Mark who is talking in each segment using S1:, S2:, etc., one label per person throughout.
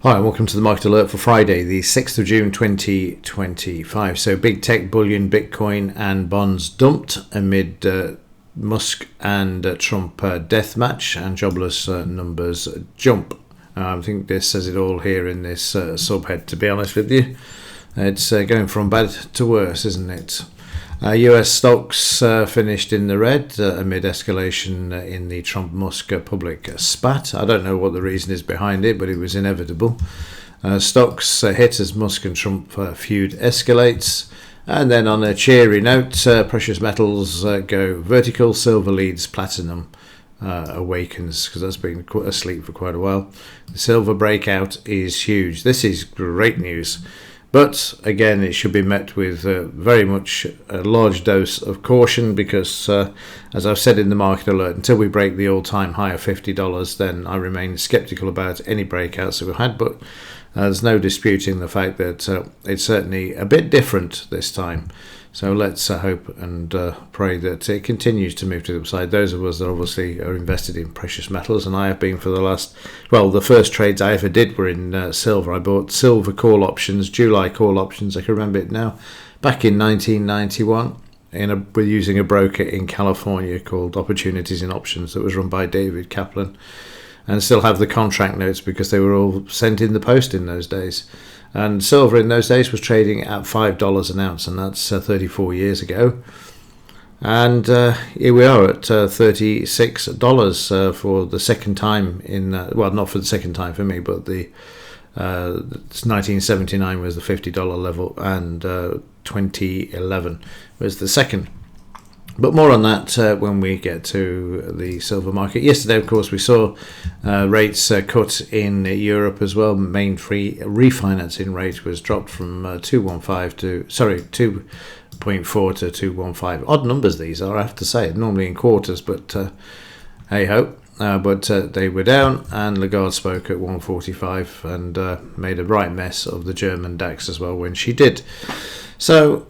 S1: Hi, and welcome to the Market Alert for Friday, the 6th of June 2025. So big tech, bullion, Bitcoin and bonds dumped amid Musk and Trump death match, and jobless numbers jump. I think this says it all here in this subhead, to be honest with you. It's going from bad to worse, isn't it? US stocks finished in the red amid escalation in the Trump-Musk public spat. I don't know what the reason is behind it, but it was inevitable. Stocks hit as Musk and Trump feud escalates. And then on a cheery note, precious metals go vertical. Silver leads platinum, awakens, because that's been asleep for quite a while. The silver breakout is huge. This is great news. But again, it should be met with very much a large dose of caution because, as I've said in the Market Alert, until we break the all-time high of $50, then I remain sceptical about any breakouts that we've had. But there's no disputing the fact that it's certainly a bit different this time. So let's hope and pray that it continues to move to the upside. Those of us that obviously are invested in precious metals, and I have been for the first trades I ever did were in silver. I bought silver call options, July call options, I can remember it now, back in 1991 using a broker in California called Opportunities in Options that was run by David Kaplan, and still have the contract notes because they were all sent in the post in those days. And silver in those days was trading at $5 an ounce, and that's 34 years ago. And here we are at $36 for the second time not for the second time for me, but 1979 was the $50 level, and 2011 was the second. But more on that when we get to the silver market. Yesterday, of course, we saw rates cut in Europe as well. Main free refinancing rate was dropped from 2.4 to 2.15. Odd numbers these are, I have to say. Normally in quarters, but hey ho. But they were down, and Lagarde spoke at 1:45 and made a right mess of the German DAX as well when she did. So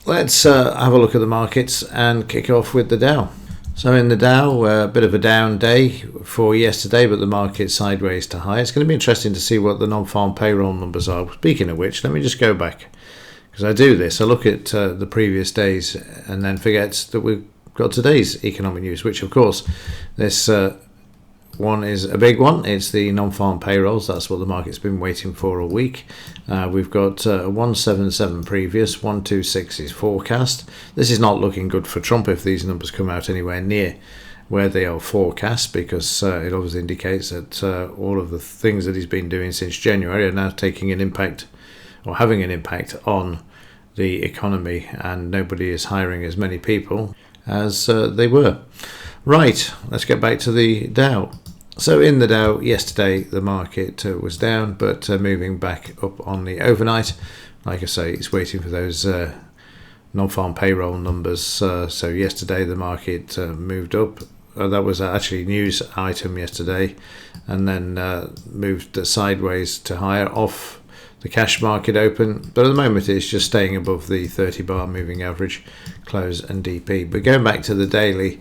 S1: let's have a look at the markets and kick off with the Dow. So in the Dow, a bit of a down day for yesterday, but the market sideways to high. It's going to be interesting to see what the non-farm payroll numbers are. Speaking of which, let me just go back, because I do this. I look at the previous days and then forget that we've got today's economic news, which of course this one is a big one. It's the non-farm payrolls. That's what the market's been waiting for all week. We've got 177 previous, 126 is forecast. This is not looking good for Trump if these numbers come out anywhere near where they are forecast, because it obviously indicates that all of the things that he's been doing since January are now taking an impact, or having an impact on the economy, and nobody is hiring as many people as they were. Right, let's get back to the Dow. So in the Dow yesterday, the market was down, but moving back up on the overnight. Like I say, it's waiting for those non-farm payroll numbers. So yesterday the market moved up. That was actually a news item yesterday, and then moved sideways to higher off the cash market open, but at the moment it's just staying above the 30-bar moving average, close and DP. But going back to the daily,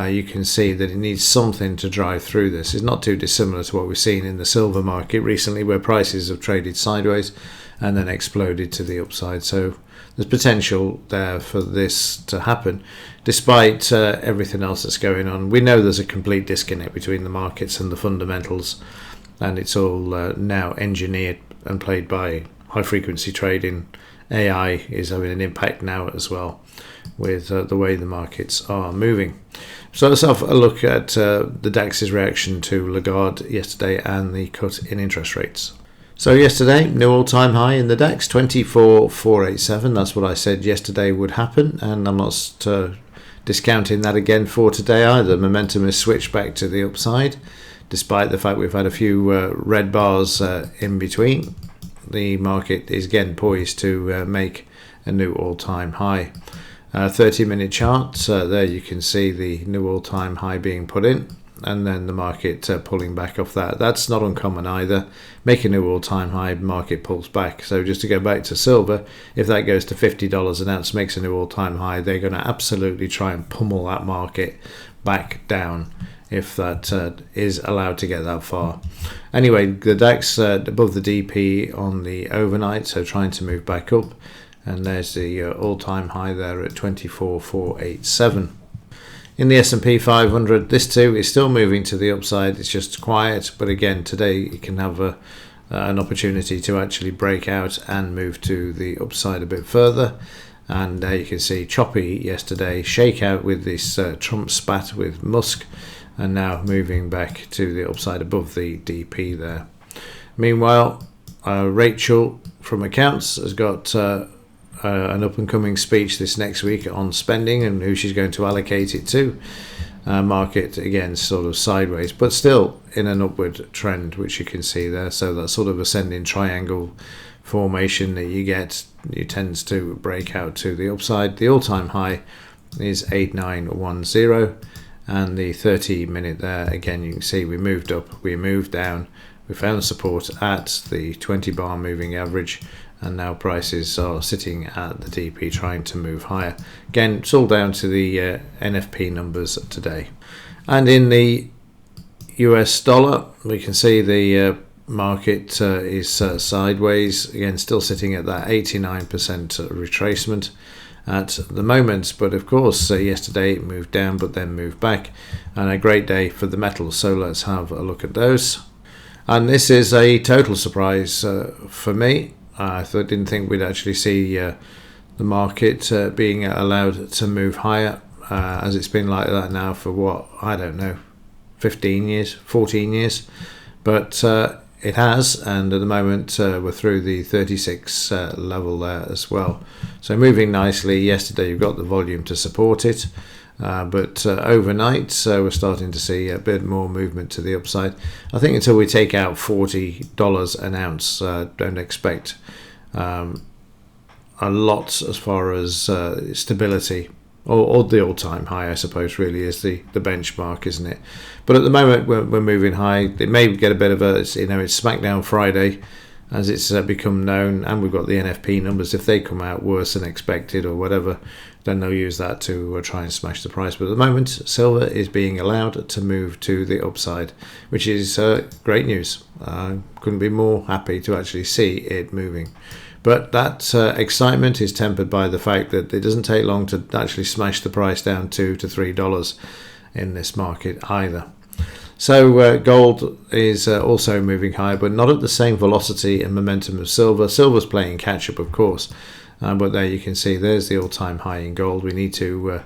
S1: you can see that it needs something to drive through this. It's not too dissimilar to what we've seen in the silver market recently, where prices have traded sideways and then exploded to the upside. So there's potential there for this to happen, despite everything else that's going on. We know there's a complete disconnect between the markets and the fundamentals, and it's all now engineered and played by high frequency trading. AI is having an impact now as well with the way the markets are moving. So let's have a look at the DAX's reaction to Lagarde yesterday and the cut in interest rates. So yesterday, new all-time high in the DAX, 24,487. That's what I said yesterday would happen, and I'm not discounting that again for today either. Momentum has switched back to the upside, despite the fact we've had a few red bars in between. The market is again poised to make a new all-time high. 30-minute chart, there you can see the new all-time high being put in, and then the market pulling back off that. That's not uncommon either. Make a new all-time high, market pulls back. So just to go back to silver, if that goes to $50 an ounce, makes a new all-time high, they're going to absolutely try and pummel that market back down if that is allowed to get that far. Anyway, the DAX above the DP on the overnight, so trying to move back up, and there's the all-time high there at 24,487. In the S&P 500, this too is still moving to the upside. It's just quiet, but again, today it can have an opportunity to actually break out and move to the upside a bit further. And you can see choppy yesterday, shakeout with this Trump spat with Musk, and now moving back to the upside above the DP there. Meanwhile, Rachel from Accounts has got an up-and-coming speech this next week on spending and who she's going to allocate it to. Market again sort of sideways, but still in an upward trend, which you can see there. So that sort of ascending triangle formation that you get, it tends to break out to the upside. The all-time high is 8910, and the 30-minute there, again you can see we moved up, we moved down, we found support at the 20-bar moving average, and now prices are sitting at the DP trying to move higher. Again, it's all down to the NFP numbers today. And in the US dollar, we can see the market is sideways, again still sitting at that 89% retracement at the moment, but of course yesterday it moved down but then moved back, and a great day for the metals, so let's have a look at those. And this is a total surprise for me. I didn't think we'd actually see the market being allowed to move higher, as it's been like that now for what, I don't know, 15 years, 14 years, but it has, and at the moment we're through the 36 level there as well. So moving nicely. Yesterday you've got the volume to support it, but overnight we're starting to see a bit more movement to the upside. I think until we take out $40 an ounce, don't expect a lot as far as stability, or the all-time high I suppose really is the benchmark, isn't it? But at the moment we're moving high. It may get a bit of a, it's Smackdown Friday as it's become known, and we've got the NFP numbers. If they come out worse than expected or whatever, then they'll use that to try and smash the price. But at the moment silver is being allowed to move to the upside, which is great news. Couldn't be more happy to actually see it moving. But that excitement is tempered by the fact that it doesn't take long to actually smash the price down $2 to $3 in this market either. So gold is also moving higher, but not at the same velocity and momentum of silver. Silver's playing catch up, of course, but there you can see there's the all-time high in gold. We need to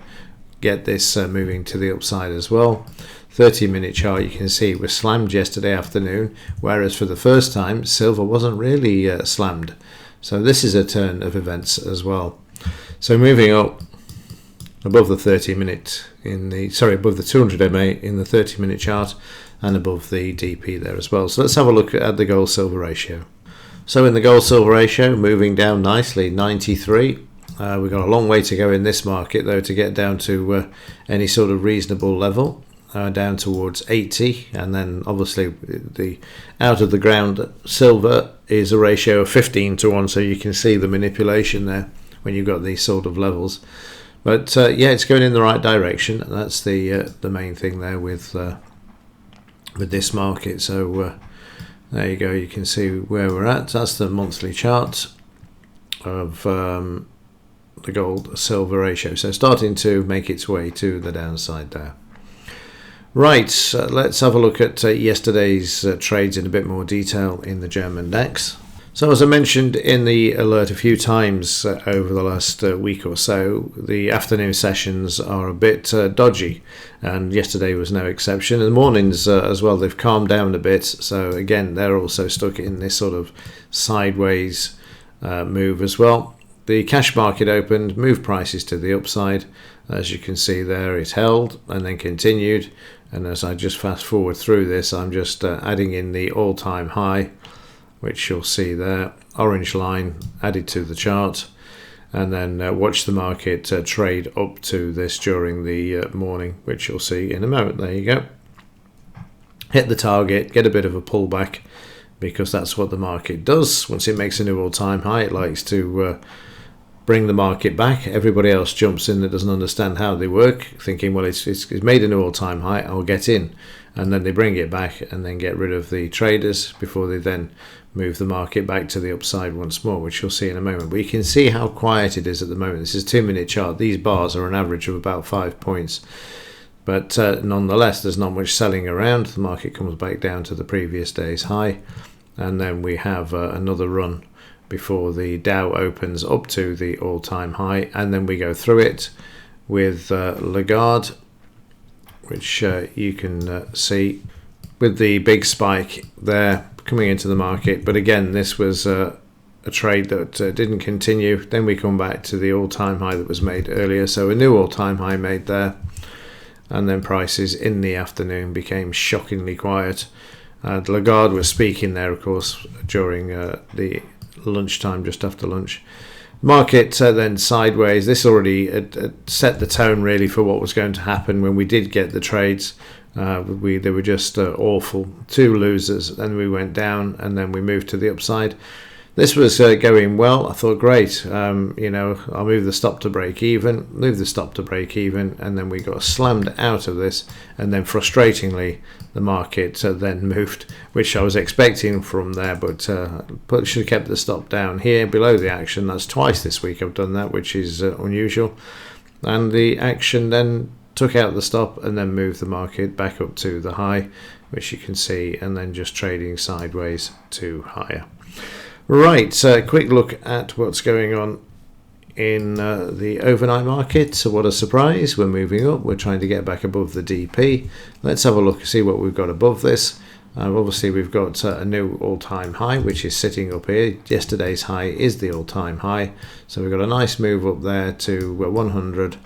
S1: get this moving to the upside as well. 30-minute chart, you can see was slammed yesterday afternoon, whereas for the first time silver wasn't really slammed. So this is a turn of events as well. So moving up above the 30-minute above the 200 MA in the 30-minute chart, and above the DP there as well. So let's have a look at the gold-silver ratio. So in the gold-silver ratio, moving down nicely, 93. We've got a long way to go in this market though to get down to any sort of reasonable level. Down towards 80, and then obviously the out of the ground silver is a ratio of 15 to 1, so you can see the manipulation there when you've got these sort of levels. But yeah, it's going in the right direction. That's the main thing there with this market. So there you go, you can see where we're at. That's the monthly chart of the gold silver ratio, so starting to make its way to the downside there. Right, let's have a look at yesterday's trades in a bit more detail in the German DAX. So as I mentioned in the alert a few times over the last week or so, the afternoon sessions are a bit dodgy, and yesterday was no exception. And the mornings as well, they've calmed down a bit, so again they're also stuck in this sort of sideways move as well. The cash market opened, moved prices to the upside. As you can see there, it held and then continued. And as I just fast forward through this, I'm just adding in the all-time high, which you'll see there, orange line added to the chart. And then watch the market trade up to this during the morning, which you'll see in a moment. There you go. Hit the target, get a bit of a pullback, because that's what the market does. Once it makes a new all-time high, it likes to bring the market back. Everybody else jumps in that doesn't understand how they work, thinking, well, it's made a new all-time high, I'll get in. And then they bring it back and then get rid of the traders before they then move the market back to the upside once more, which you'll see in a moment. But you can see how quiet it is at the moment. This is a 2-minute chart. These bars are an average of about 5 points. But nonetheless, there's not much selling around. The market comes back down to the previous day's high. And then we have another run before the Dow opens up to the all-time high. And then we go through it with Lagarde, which you can see with the big spike there coming into the market. But again, this was a trade that didn't continue. Then we come back to the all-time high that was made earlier. So a new all-time high made there. And then prices in the afternoon became shockingly quiet. Lagarde was speaking there, of course, during the lunchtime, just after lunch. Market then sideways. This already set the tone really for what was going to happen when we did get the trades. They were just awful. 2 losers. Then we went down and then we moved to the upside. This was going well. I thought, great, I'll move the stop to break even, and then we got slammed out of this. And then frustratingly, the market then moved, which I was expecting from there, but should have kept the stop down here below the action. That's twice this week I've done that, which is unusual. And the action then took out the stop and then moved the market back up to the high, which you can see, and then just trading sideways to higher. Right, quick look at what's going on in the overnight market. So what a surprise, we're moving up, we're trying to get back above the DP. Let's have a look, see what we've got above this. Obviously we've got a new all-time high, which is sitting up here. Yesterday's high is the all-time high, so we've got a nice move up there to 100,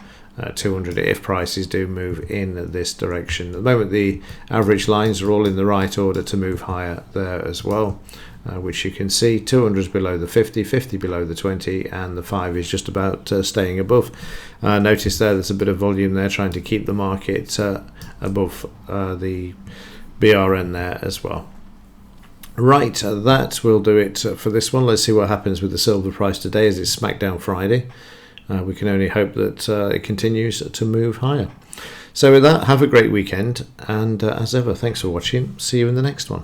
S1: 200 if prices do move in this direction. At the moment the average lines are all in the right order to move higher there as well. Which you can see 200 is below the 50, 50 below the 20, and the 5 is just about staying above. Notice there's a bit of volume there trying to keep the market above the BRN there as well. Right, that will do it for this one. Let's see what happens with the silver price today as it's Smackdown Friday. We can only hope that it continues to move higher. So with that, have a great weekend, and as ever, thanks for watching. See you in the next one.